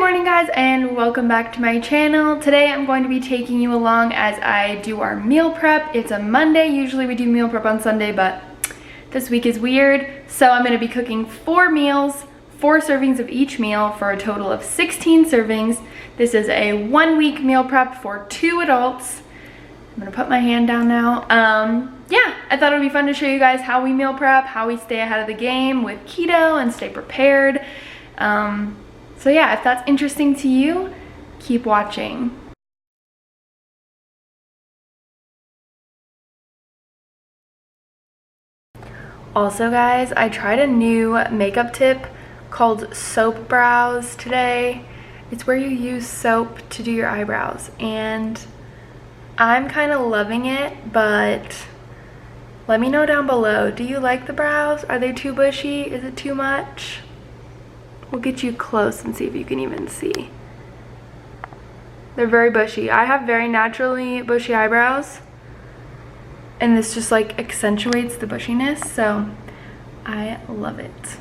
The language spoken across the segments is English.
morning guys, and welcome back to my channel. Today I'm going to be taking you along as I do our meal prep. It's a Monday. Usually we do meal prep on Sunday, but this week is weird. So I'm going to be cooking 4 meals, 4 servings of each meal for a total of 16 servings. This is a 1-week meal prep for 2 adults. I'm going to put my hand down now. Yeah, I thought it would be fun to show you guys how we meal prep, how we stay ahead of the game with keto and stay prepared. So yeah, if that's interesting to you, keep watching. Also guys, I tried a new makeup tip called soap brows today. It's where you use soap to do your eyebrows, and I'm kind of loving it, but let me know down below. Do you like the brows? Are they too bushy? Is it too much? We'll get you close and see if you can even see. They're very bushy. I have very naturally bushy eyebrows, and this just like accentuates the bushiness, so I love it.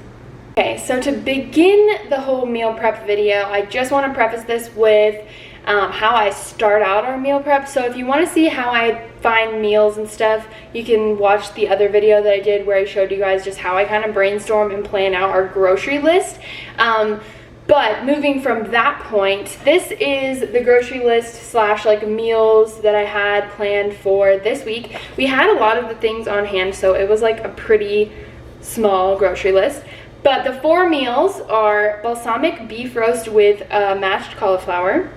Okay, so to begin the whole meal prep video, I just want to preface this with how I start out our meal prep. So if you want to see how I find meals and stuff, you can watch the other video that I did where I showed you guys just how I kind of brainstorm and plan out our grocery list. But moving from that point, this is the grocery list slash like meals that I had planned for this week. We had a lot of the things on hand, so it was like a pretty small grocery list. But the 4 meals are balsamic beef roast with mashed cauliflower,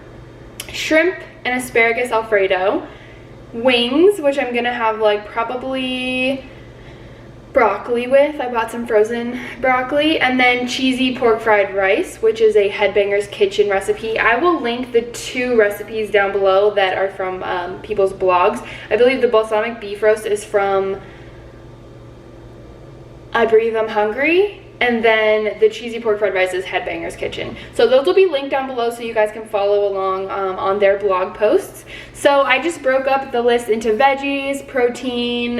shrimp and asparagus Alfredo, wings, which I'm gonna have like probably broccoli with. I bought some frozen broccoli, and then cheesy pork fried rice, which is a Headbangers Kitchen recipe. I will link the 2 recipes down below that are from people's blogs. I believe the balsamic beef roast is from I Breathe I'm Hungry, and then the cheesy pork fried rice is Headbangers Kitchen. So those will be linked down below so you guys can follow along on their blog posts. So I just broke up the list into veggies, protein,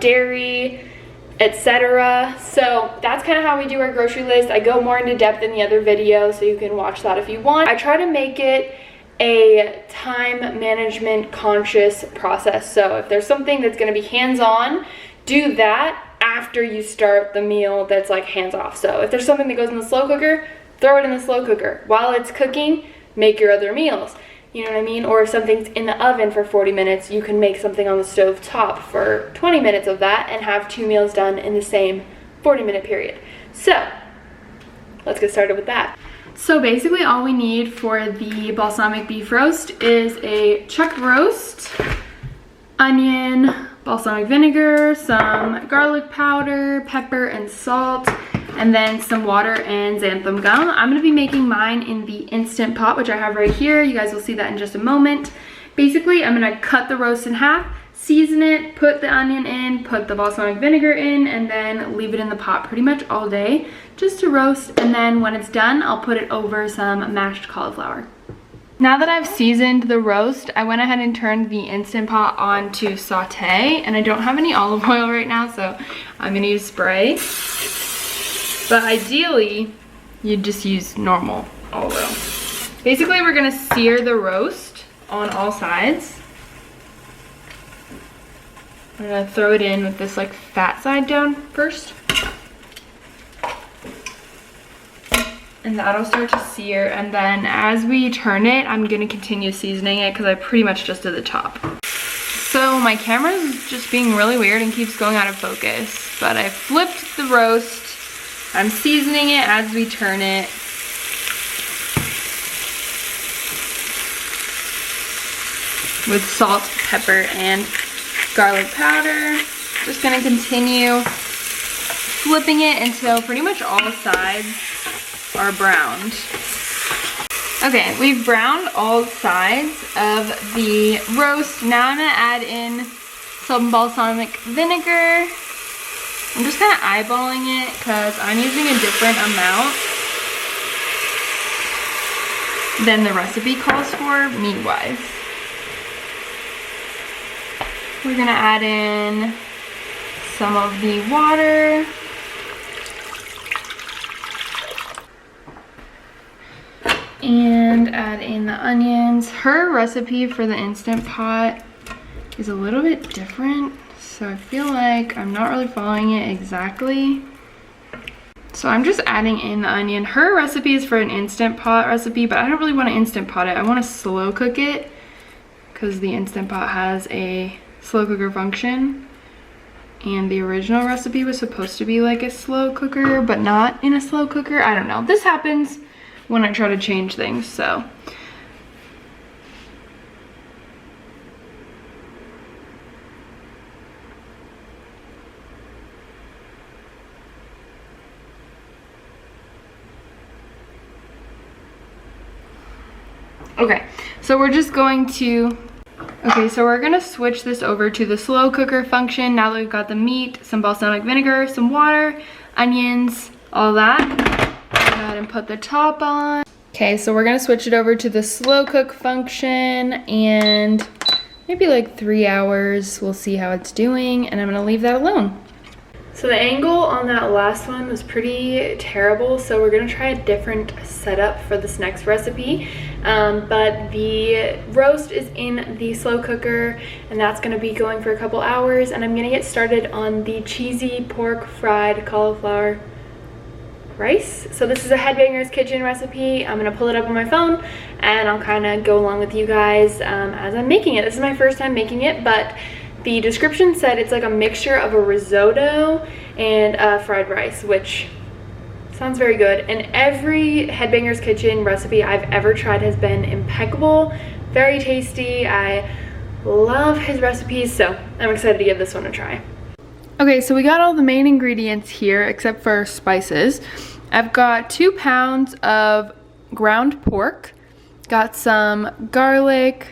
dairy, etc. So that's kind of how we do our grocery list. I go more into depth in the other video, so you can watch that if you want. I try to make it a time management conscious process. So if there's something that's going to be hands-on, do that after you start the meal that's like hands-off. So if there's something that goes in the slow cooker, throw it in the slow cooker. While it's cooking, make your other meals. You know what I mean? Or if something's in the oven for 40 minutes, you can make something on the stove top for 20 minutes of that and have 2 meals done in the same 40-minute period. So let's get started with that. So basically all we need for the balsamic beef roast is a chuck roast, onion, balsamic vinegar, some garlic powder, pepper and salt, and then some water and xanthan gum. I'm gonna be making mine in the Instant Pot, which I have right here. You guys will see that in just a moment. Basically, I'm gonna cut the roast in half, season it, put the onion in, put the balsamic vinegar in, and then leave it in the pot pretty much all day just to roast. And then when it's done, I'll put it over some mashed cauliflower. Now that I've seasoned the roast, I went ahead and turned the Instant Pot on to saute, and I don't have any olive oil right now, so I'm gonna use spray. But ideally, you'd just use normal olive oil. Basically, we're gonna sear the roast on all sides. I'm gonna throw it in with this like fat side down first. And that'll start to sear, and then as we turn it, I'm gonna continue seasoning it because I pretty much just did the top. So my camera's just being really weird and keeps going out of focus, but I flipped the roast. I'm seasoning it as we turn it. With salt, pepper, and garlic powder. Just gonna continue flipping it until pretty much all sides are browned. Okay, we've browned all sides of the roast. Now I'm gonna add in some balsamic vinegar. I'm just kind of eyeballing it because I'm using a different amount than the recipe calls for, meat-wise. We're gonna add in some of the water. and add in the onions. Her recipe for the Instant Pot is a little bit different, so I feel like I'm not really following it exactly. So I'm just adding in the onion. Her recipe is for an Instant Pot recipe, but I don't really want to Instant Pot it. I want to slow cook it because the Instant Pot has a slow cooker function. And the original recipe was supposed to be like a slow cooker, but not in a slow cooker. I don't know. This happens when I try to change things, so. Okay, so we're just going to, we're gonna switch this over to the slow cooker function now that we've got the meat, some balsamic vinegar, some water, onions, all that. Go ahead and put the top on. Okay, so we're gonna switch it over to the slow cook function and maybe like 3 hours. We'll see how it's doing, and I'm gonna leave that alone. So the angle on that last one was pretty terrible, so we're gonna try a different setup for this next recipe. But the roast is in the slow cooker, and that's gonna be going for a couple hours, and I'm gonna get started on the cheesy pork fried cauliflower rice. So this is a Headbangers Kitchen recipe. I'm gonna pull it up on my phone, and I'll kind of go along with you guys as I'm making it. This is my first time making it, but the description said it's like a mixture of a risotto and fried rice, which sounds very good. And every Headbangers Kitchen recipe I've ever tried has been impeccable, very tasty. I love his recipes, so I'm excited to give this one a try. Okay, so we got all the main ingredients here except for spices. I've got 2 pounds of ground pork, got some garlic,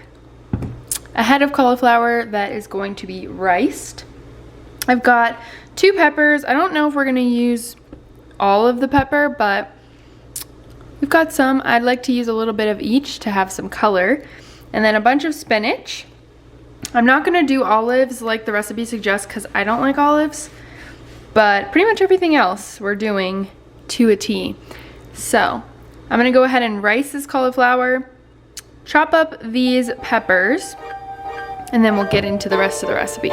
a head of cauliflower that is going to be riced. I've got 2 peppers. I don't know if we're gonna use all of the pepper, but we've got some. I'd like to use a little bit of each to have some color. And then a bunch of spinach. I'm not gonna do olives like the recipe suggests because I don't like olives, but pretty much everything else we're doing to a T. So I'm gonna go ahead and rice this cauliflower, chop up these peppers, and then we'll get into the rest of the recipe.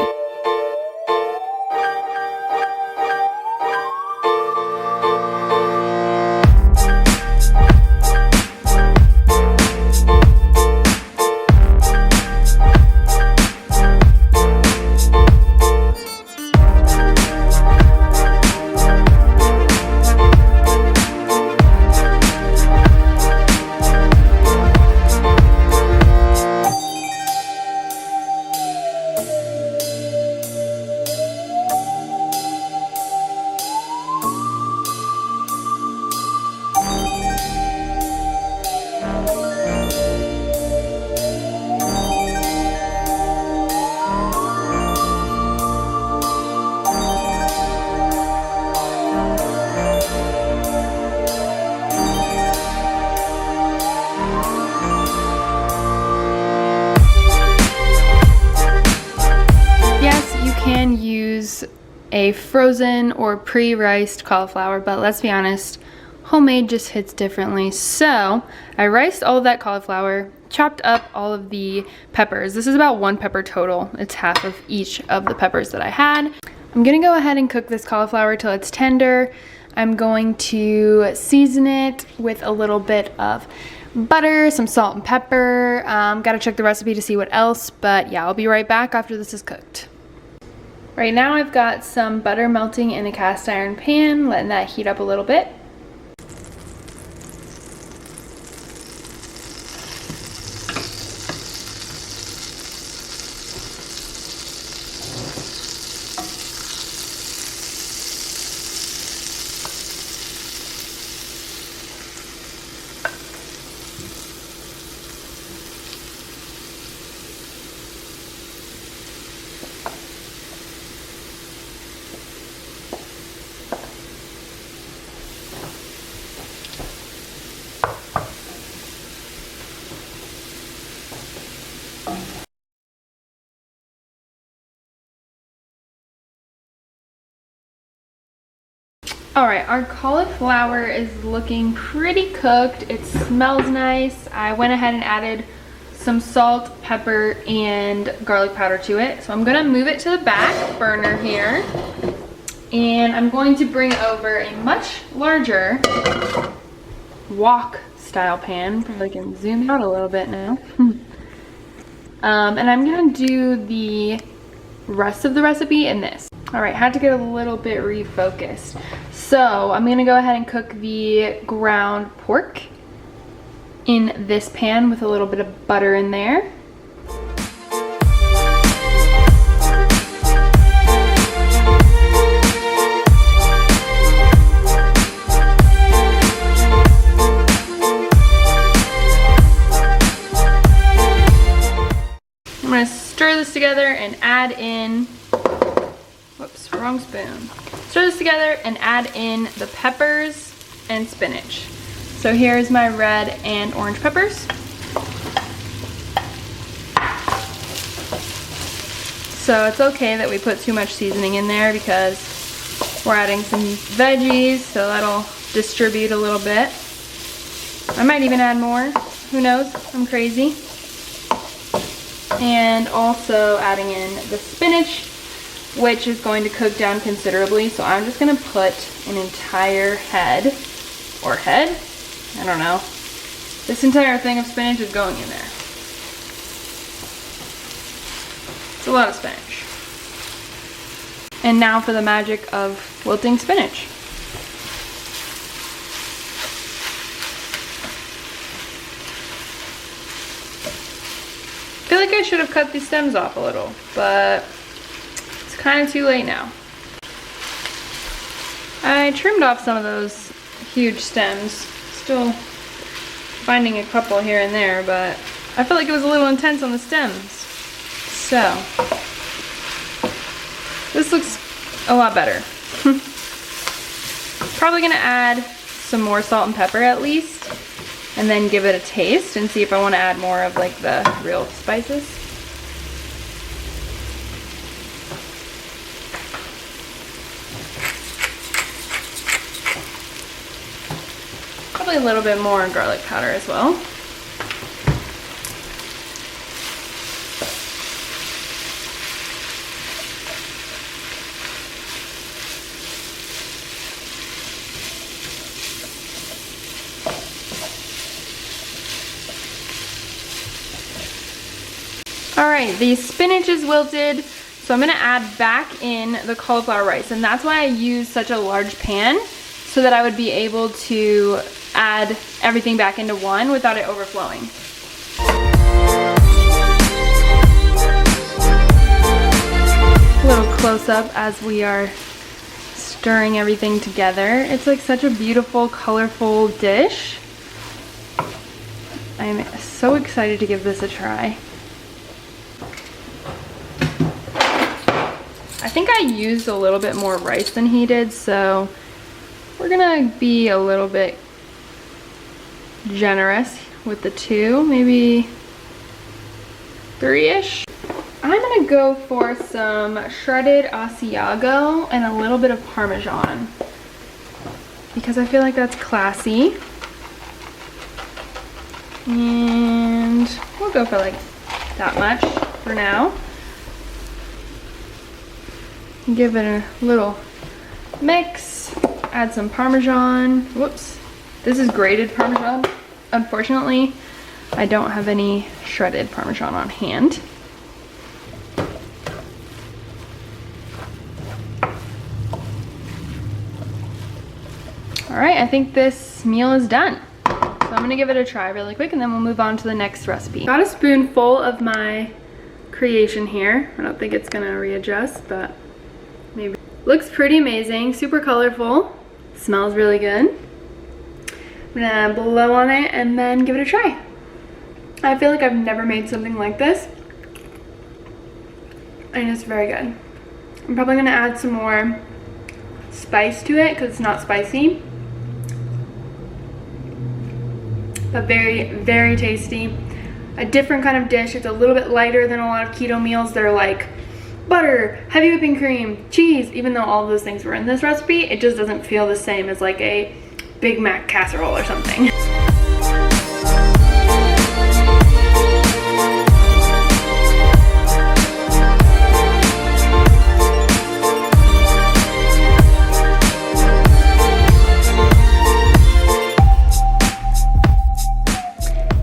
A frozen or pre-riced cauliflower, but let's be honest, homemade just hits differently. So I riced all of that cauliflower, chopped up all of the peppers. This is about 1 pepper total. It's half of each of the peppers that I had. I'm gonna go ahead and cook this cauliflower till it's tender. I'm going to season it with a little bit of butter, some salt and pepper. Gotta check the recipe to see what else, but yeah, I'll be right back after this is cooked. Right now I've got some butter melting in a cast iron pan, letting that heat up a little bit. All right, our cauliflower is looking pretty cooked. It smells nice. I went ahead and added some salt, pepper, and garlic powder to it. So I'm gonna move it to the back burner here. And I'm going to bring over a much larger wok style pan. Probably can zoom out a little bit now. And I'm gonna do the rest of the recipe in this. All right, had to get a little bit refocused. So I'm gonna go ahead and cook the ground pork in this pan with a little bit of butter in there. I'm gonna stir this together and add in, whoops, wrong spoon. Stir this together and add in the peppers and spinach. So here's my red and orange peppers. So it's okay that we put too much seasoning in there because we're adding some veggies, so that'll distribute a little bit. I might even add more, who knows, I'm crazy. And also adding in the spinach, which is going to cook down considerably. So I'm just gonna put an entire head, or head, I don't know. This entire thing of spinach is going in there. It's a lot of spinach. And now for the magic of wilting spinach. I feel like I should have cut these stems off a little, but it's kind of too late now. I trimmed off some of those huge stems. Still finding a couple here and there, but I felt like it was a little intense on the stems. So, this looks a lot better. Probably gonna add some more salt and pepper at least, and then give it a taste and see if I want to add more of like the real spices. Probably a little bit more garlic powder as well. All right, the spinach is wilted, so I'm gonna add back in the cauliflower rice, and that's why I use such a large pan, so that I would be able to add everything back into one without it overflowing. A little close up as we are stirring everything together. It's like such a beautiful, colorful dish. I'm so excited to give this a try. I think I used a little bit more rice than he did, so we're gonna be a little bit generous with the two, maybe 3-ish. I'm gonna go for some shredded Asiago and a little bit of Parmesan because I feel like that's classy. And we'll go for like that much for now. Give it a little mix, add some Parmesan. Whoops, this is grated Parmesan. Unfortunately, I don't have any shredded Parmesan on hand. All right, I think this meal is done. So I'm gonna give it a try really quick and then we'll move on to the next recipe. Got a spoonful of my creation here. I don't think it's gonna readjust, but maybe. Looks pretty amazing, super colorful, smells really good. I'm gonna blow on it and then give it a try. I feel like I've never made something like this, and it's very good. I'm probably gonna add some more spice to it because it's not spicy, but very, very tasty. A different kind of dish. It's a little bit lighter than a lot of keto meals. They're like butter, heavy whipping cream, cheese. Even though all of those things were in this recipe, it just doesn't feel the same as like a Big Mac casserole or something.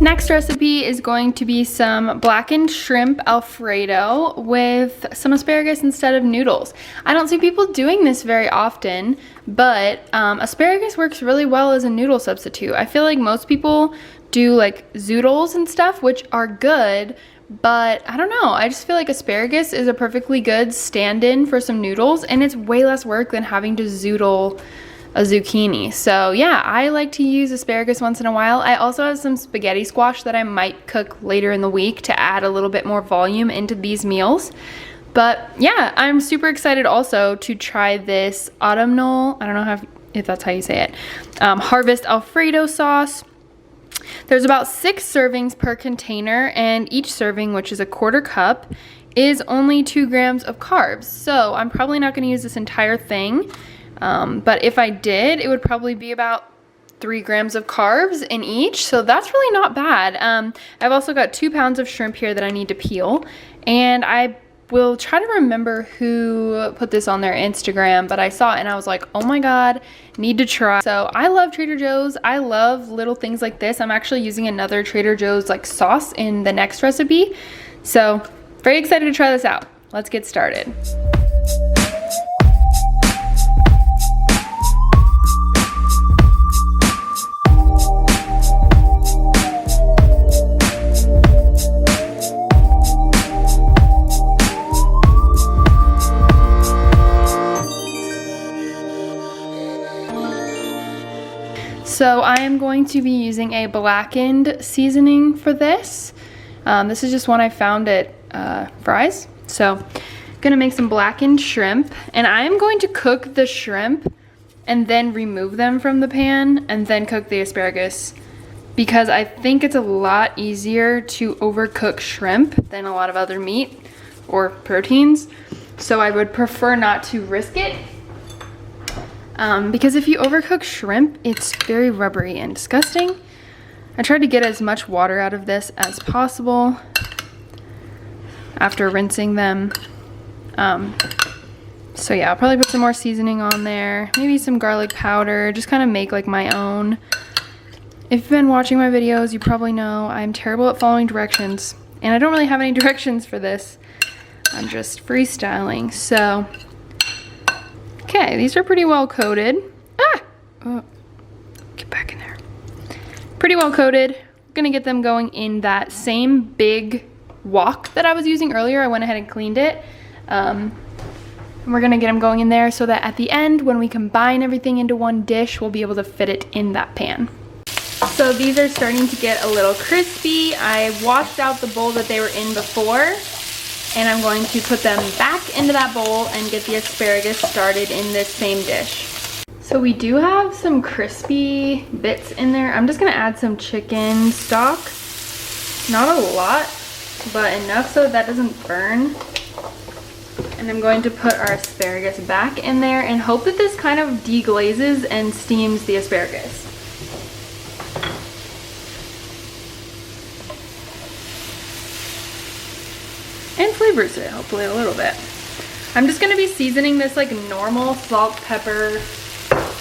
Next recipe is going to be some blackened shrimp Alfredo with some asparagus instead of noodles. I don't see people doing this very often, but asparagus works really well as a noodle substitute. I feel like most people do like zoodles and stuff, which are good, but I don't know. I just feel like asparagus is a perfectly good stand-in for some noodles, and it's way less work than having to zoodle a zucchini. So yeah, I like to use asparagus once in a while. I also have some spaghetti squash that I might cook later in the week to add a little bit more volume into these meals. But yeah, I'm super excited also to try this autumnal, I don't know if that's how you say it, harvest Alfredo sauce. There's about 6 servings per container, and each serving, which is a 1/4 cup, is only 2 grams of carbs. So I'm probably not going to use this entire thing. But if I did, it would probably be about 3 grams of carbs in each. So that's really not bad. I've also got 2 pounds of shrimp here that I need to peel. And I will try to remember who put this on their Instagram, but I saw it and I was like, oh my God, need to try. So I love Trader Joe's. I love little things like this. I'm actually using another Trader Joe's like sauce in the next recipe. So very excited to try this out. Let's get started. So I am going to be using a blackened seasoning for this. This is just one I found at Fry's. So I'm gonna make some blackened shrimp, and I'm going to cook the shrimp and then remove them from the pan and then cook the asparagus, because I think it's a lot easier to overcook shrimp than a lot of other meat or proteins. So I would prefer not to risk it. Because if you overcook shrimp, it's very rubbery and disgusting. I tried to get as much water out of this as possible after rinsing them. So yeah, I'll probably put some more seasoning on there, maybe some garlic powder, just kind of make like my own. If you've been watching my videos, you probably know I'm terrible at following directions, and I don't really have any directions for this. I'm just freestyling. So okay, these are pretty well coated. Oh, get back in there. Pretty well coated. I'm gonna get them going in that same big wok that I was using earlier. I went ahead and cleaned it. And we're gonna get them going in there so that at the end, when we combine everything into one dish, we'll be able to fit it in that pan. So these are starting to get a little crispy. I washed out the bowl that they were in before, and I'm going to put them back into that bowl and get the asparagus started in this same dish. So we do have some crispy bits in there. I'm just gonna add some chicken stock. Not a lot, but enough so that doesn't burn. And I'm going to put our asparagus back in there and hope that this kind of deglazes and steams the asparagus. And flavors it, hopefully a little bit. I'm just gonna be seasoning this like normal salt, pepper,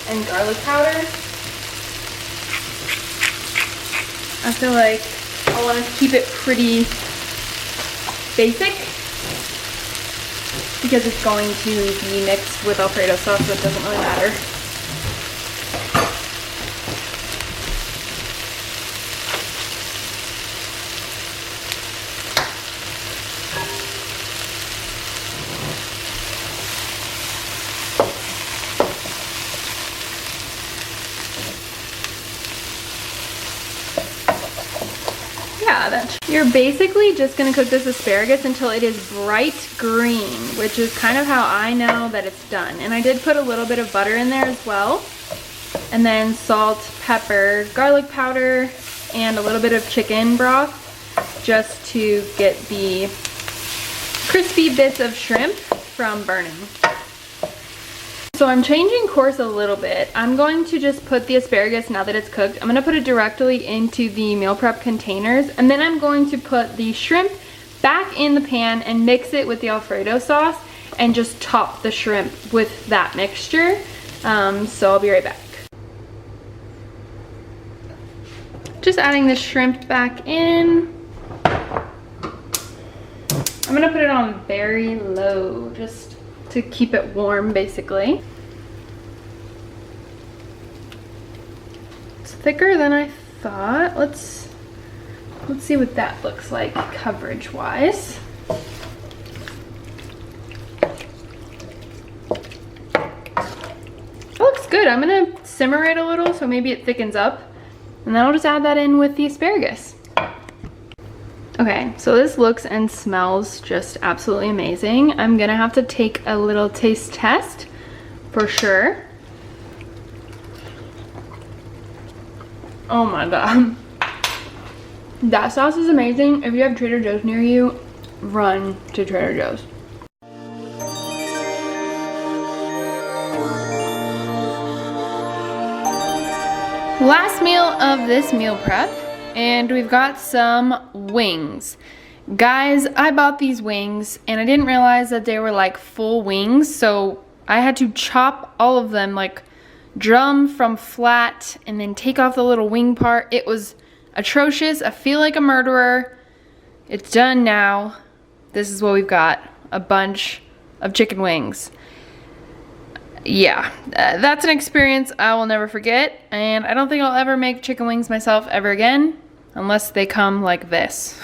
and garlic powder. I feel like I want to keep it pretty basic because it's going to be mixed with Alfredo sauce, so it doesn't really matter. You're basically just gonna cook this asparagus until it is bright green, which is kind of how I know that it's done. And I did put a little bit of butter in there as well. And then salt, pepper, garlic powder, and a little bit of chicken broth just to get the crispy bits of shrimp from burning. So I'm changing course a little bit. I'm going to just put the asparagus, now that it's cooked, I'm gonna put it directly into the meal prep containers, and then I'm going to put the shrimp back in the pan and mix it with the Alfredo sauce and just top the shrimp with that mixture. So I'll be right back. Just adding the shrimp back in. I'm gonna put it on very low just to keep it warm, basically. It's thicker than I thought. Let's see what that looks like coverage wise. It looks good. I'm gonna simmer it a little so maybe it thickens up, and then I'll just add that in with the asparagus. Okay, so this looks and smells just absolutely amazing. I'm gonna have to take a little taste test for sure. Oh my god. That sauce is amazing. If you have Trader Joe's near you, run to Trader Joe's. Last meal of this meal prep. And we've got some wings. Guys, I bought these wings and I didn't realize that they were like full wings, so I had to chop all of them, like drum from flat and then take off the little wing part. It was atrocious. I feel like a murderer. It's done now. This is what we've got, a bunch of chicken wings. Yeah, that's an experience I will never forget, and I don't think I'll ever make chicken wings myself ever again, unless they come like this.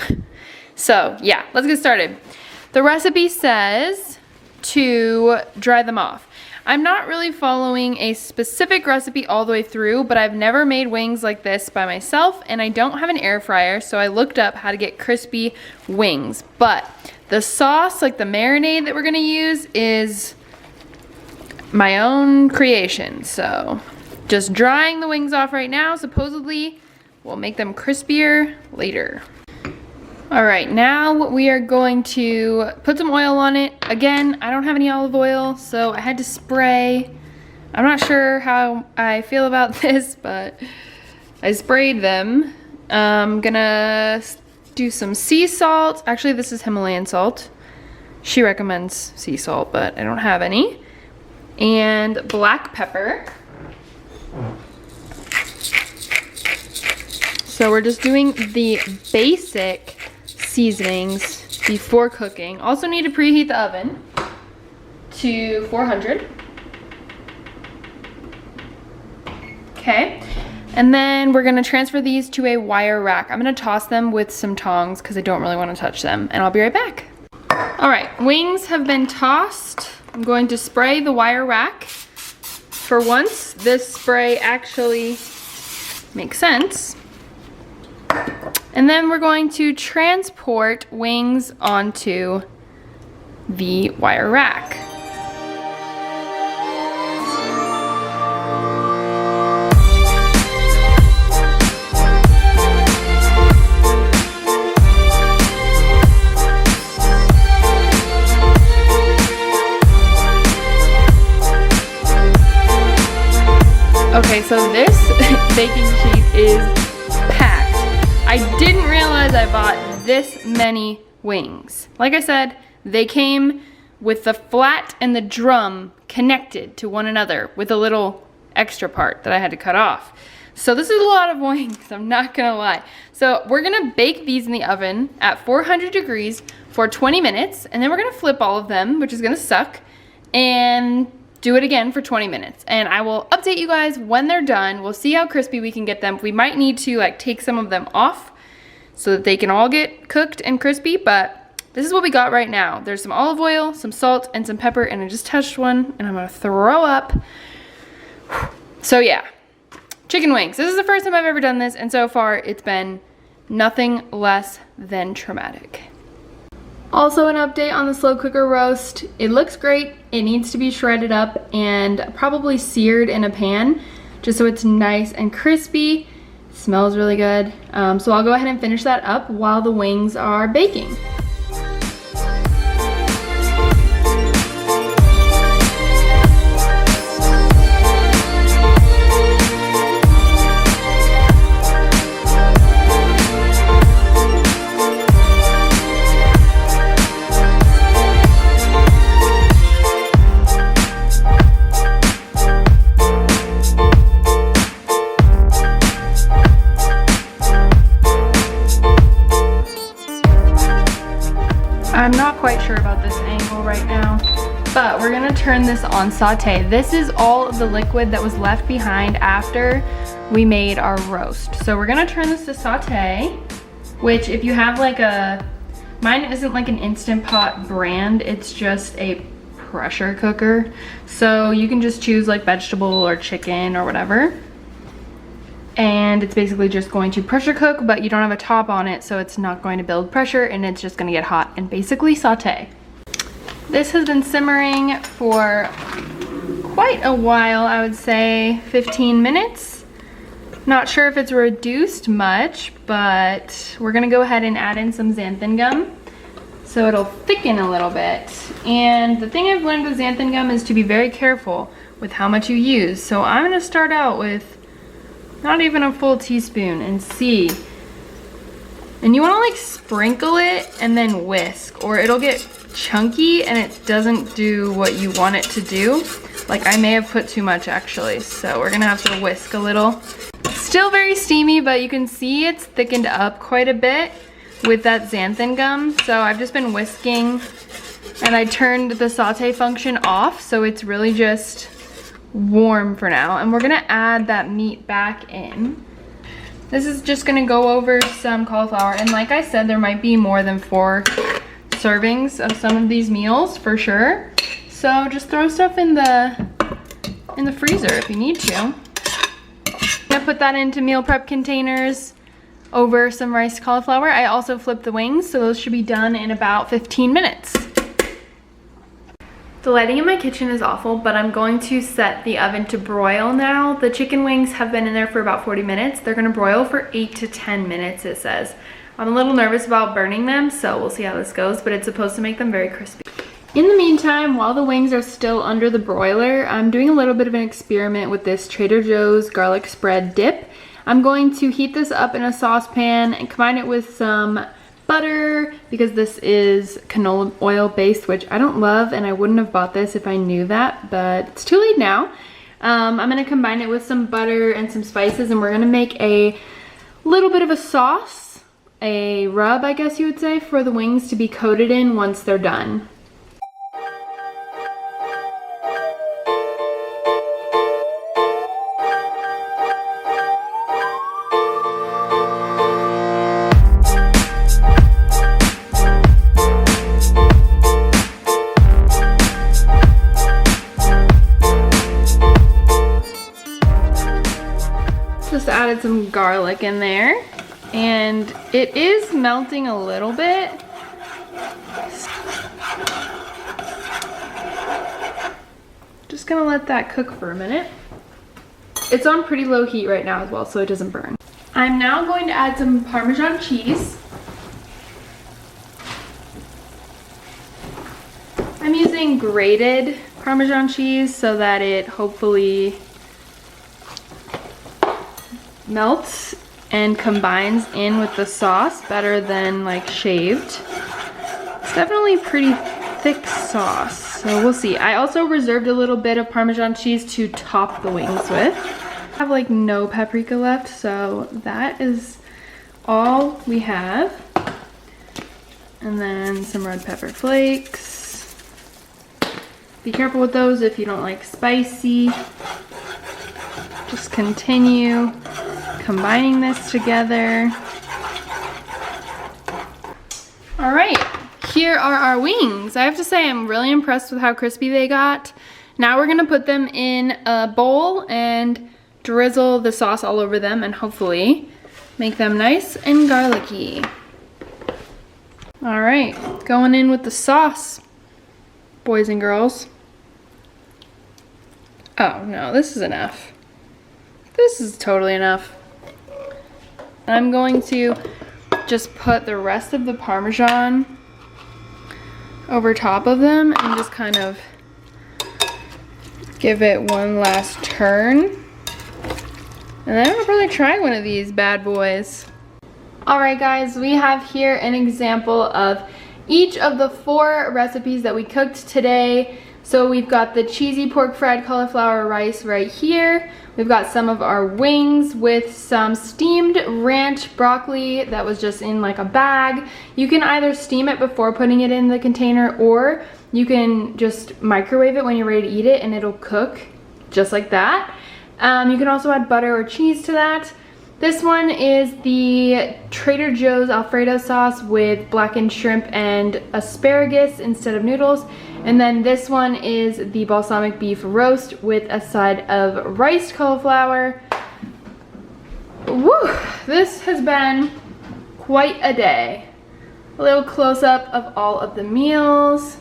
So yeah, let's get started. The recipe says to dry them off. I'm not really following a specific recipe all the way through, but I've never made wings like this by myself, and I don't have an air fryer, so I looked up how to get crispy wings. But the sauce, like the marinade that we're gonna use, is my own creation. So just drying the wings off right now supposedly will make them crispier later. All right, now we are going to put some oil on it. Again, I don't have any olive oil, so I had to spray. I'm not sure how I feel about this, but I sprayed them. I'm gonna do some sea salt. Actually, this is Himalayan salt. She recommends sea salt, but I don't have any. And black pepper. So we're just doing the basic seasonings before cooking. Also need to preheat the oven to 400. Okay, and then we're gonna transfer these to a wire rack. I'm gonna toss them with some tongs because I don't really want to touch them, and I'll be right back. All right, wings have been tossed. I'm going to spray the wire rack. For once, this spray actually makes sense. And then we're going to transport wings onto the wire rack. Okay, so this baking sheet is packed. I didn't realize I bought this many wings. Like I said, they came with the flat and the drum connected to one another with a little extra part that I had to cut off. So this is a lot of wings, I'm not gonna lie. So we're gonna bake these in the oven at 400 degrees for 20 minutes, and then we're gonna flip all of them, which is gonna suck, and do it again for 20 minutes. And I will update you guys when they're done. We'll see how crispy we can get them. We might need to like take some of them off so that they can all get cooked and crispy, but this is what we got right now. There's some olive oil, some salt, and some pepper, and I just touched one, and I'm gonna throw up. So yeah, chicken wings. This is the first time I've ever done this, and so far it's been nothing less than traumatic. Also an update on the slow cooker roast. It looks great. It needs to be shredded up and probably seared in a pan just so it's nice and crispy. It smells really good. So I'll go ahead and finish that up while the wings are baking. I'm not quite sure about this angle right now, but we're gonna turn this on saute. This is all of the liquid that was left behind after we made our roast. So we're gonna turn this to saute, which if you have like mine isn't like an Instant Pot brand, it's just a pressure cooker. So you can just choose like vegetable or chicken or whatever. And it's basically just going to pressure cook, but you don't have a top on it, so it's not going to build pressure and it's just gonna get hot and basically saute. This has been simmering for quite a while, I would say 15 minutes. Not sure if it's reduced much, but we're gonna go ahead and add in some xanthan gum so it'll thicken a little bit. And the thing I've learned with xanthan gum is to be very careful with how much you use. So I'm gonna start out with not even a full teaspoon and see. And you wanna like sprinkle it and then whisk, or it'll get chunky and it doesn't do what you want it to do. Like I may have put too much actually, so we're gonna have to whisk a little. Still very steamy, but you can see it's thickened up quite a bit with that xanthan gum. So I've just been whisking and I turned the saute function off, so it's really just warm for now. And we're gonna add that meat back in. This is just gonna go over some cauliflower, and like I said, there might be more than 4 servings of some of these meals for sure. So just throw stuff in the freezer if you need to. I'm gonna put that into meal prep containers over some riced cauliflower. I also flipped the wings, so those should be done in about 15 minutes. The lighting in my kitchen is awful, but I'm going to set the oven to broil now. The chicken wings have been in there for about 40 minutes. They're gonna broil for 8 to 10 minutes, it says. I'm a little nervous about burning them, so we'll see how this goes, but it's supposed to make them very crispy. In the meantime, while the wings are still under the broiler, I'm doing a little bit of an experiment with this Trader Joe's garlic spread dip. I'm going to heat this up in a saucepan and combine it with some butter, because this is canola oil based, which I don't love, and I wouldn't have bought this if I knew that, but it's too late now. I'm gonna combine it with some butter and some spices, and we're gonna make a little bit of a sauce, a rub I guess you would say, for the wings to be coated in once they're done. Just added some garlic in there, and it is melting a little bit. Just gonna let that cook for a minute. It's on pretty low heat right now as well, so it doesn't burn. I'm now going to add some Parmesan cheese. I'm using grated Parmesan cheese so that it hopefully melts and combines in with the sauce better than like shaved. It's definitely pretty thick sauce, so we'll see. I also reserved a little bit of Parmesan cheese to top the wings with. I have like no paprika left, so that is all we have. And then some red pepper flakes. Be careful with those if you don't like spicy. Just continue combining this together. All right, here are our wings. I have to say I'm really impressed with how crispy they got. Now we're gonna put them in a bowl and drizzle the sauce all over them and hopefully make them nice and garlicky. All right, going in with the sauce, boys and girls. Oh no, this is enough. This is totally enough. I'm going to just put the rest of the Parmesan over top of them and just kind of give it one last turn. And then I'll probably try one of these bad boys. All right guys, we have here an example of each of the 4 recipes that we cooked today. So we've got the cheesy pork fried cauliflower rice right here. We've got some of our wings with some steamed ranch broccoli that was just in like a bag. You can either steam it before putting it in the container, or you can just microwave it when you're ready to eat it and it'll cook just like that. You can also add butter or cheese to that. This one is the Trader Joe's Alfredo sauce with blackened shrimp and asparagus instead of noodles. And then this one is the balsamic beef roast with a side of riced cauliflower. Woo! This has been quite a day. A little close-up of all of the meals.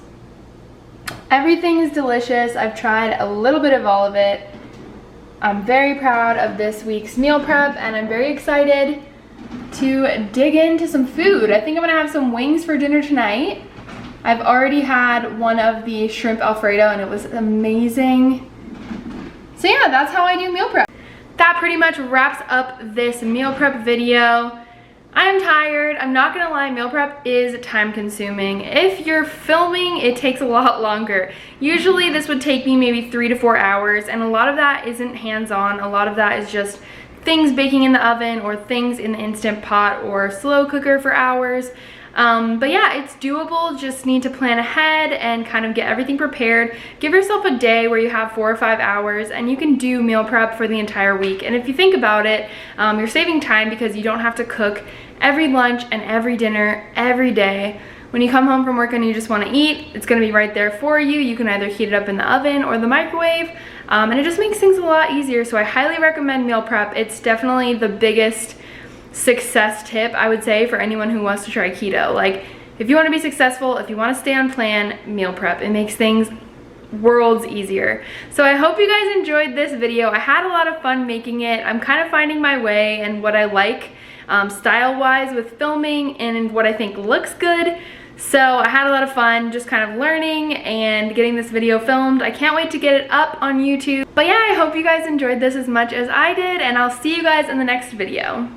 Everything is delicious. I've tried a little bit of all of it. I'm very proud of this week's meal prep, and I'm very excited to dig into some food. I think I'm gonna have some wings for dinner tonight. I've already had one of the shrimp Alfredo and it was amazing. So yeah, that's how I do meal prep. That pretty much wraps up this meal prep video. I'm tired. I'm not gonna lie, meal prep is time consuming. If you're filming, it takes a lot longer. Usually this would take me maybe 3 to 4 hours, and a lot of that isn't hands-on. A lot of that is just things baking in the oven or things in the Instant Pot or slow cooker for hours. But yeah, it's doable. Just need to plan ahead and kind of get everything prepared. Give yourself a day where you have 4 or 5 hours and you can do meal prep for the entire week. And if you think about it, you're saving time because you don't have to cook every lunch and every dinner every day. When you come home from work and you just want to eat, it's going to be right there for you. You can either heat it up in the oven or the microwave, and it just makes things a lot easier. So I highly recommend meal prep. It's definitely the biggest success tip, I would say, for anyone who wants to try keto. Like, if you want to be successful, if you want to stay on plan, meal prep. It makes things worlds easier. So I hope you guys enjoyed this video. I had a lot of fun making it. I'm kind of finding my way and what I like style-wise with filming and what I think looks good. So I had a lot of fun just kind of learning and getting this video filmed. I can't wait to get it up on YouTube. But yeah, I hope you guys enjoyed this as much as I did, and I'll see you guys in the next video.